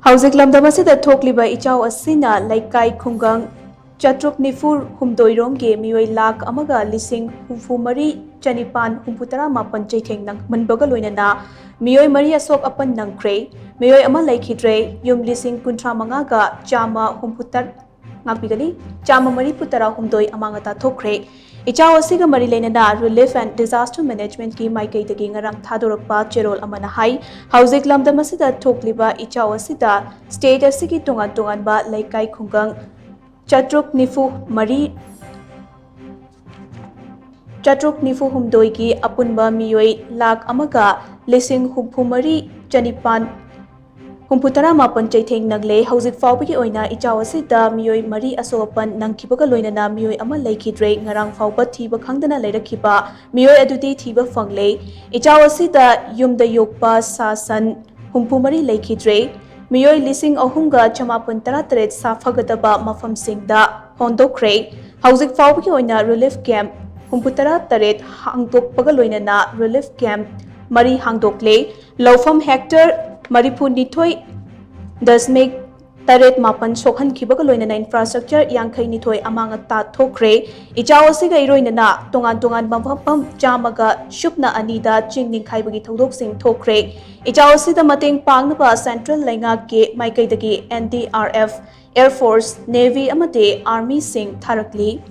HOUJIK LAMDAM ASIDA THOKLIBA Ichao Asina Leikai KHUNGANG Chatruk Nifur Humdoiromge Meeoi LAKH AMAGA LISHING Humfumari Chanipan Humputara Mapan Cheitheng Nangbaga Loinana Meeoi Mari Ashok Apan Nangkhre Meeoi Ama LEIKHIDRE Yum LISHING Kuntramangaga Chama Humputar Ngapigani Chama Mari Putara Humdoi Amangata THOKKHRE Ichao Asiga Mari Loinana Relief and Disaster Management ki Maikai dagi ngarang thadorokpa cherol amana hai HOUJIK LAMDAM ASIDA THOKLIBA Ichao Asida State asigi tongan ba Leikai KHUNGANG Chatruk Nifu Humdoi ki Apunba Meeoi LAKH AMAGA LISHING Humfumari Chanipan Humputara Mapan Cheitheng Nangle HOUJIK Faubagi Oina Ichao Asida Meeoi Mari Ashok Apan Nangkhre Loinana Meeoi Ama LEIKHIDRE Ngarang Fauba Thiba Khangdana Leirakhiba Meeoi Adudi Thiba Fangle Ichao Asida Yumda Yokpa Sasan Humfumari LEIKHIDRE Meeoi Lising Ahumga Chamapan Taratret Safagadaba Mafamsingda Hondokhre HOUJIK Faubagi Oina Relief Camp Humputara Taret Hangdokpaga Loinana Relief Camp Mari Hangdokle Lawfam Hector Manipuri Dasmik Taret Mapan Sokhan Kibaga Loinana Infrastructure Yankai Nithoi Amang ATTA THOKKHRE Ichao Asiga Iroinana Tongan Bambam Jamaga Shupna Anida Chingning Kaibagi Thodok Sing THOKKHRE Ichao Asida Mateng Pangnaba Central Laingak ke Maikai dagi NDRF Air Force Navy amade Army Sing Tharakli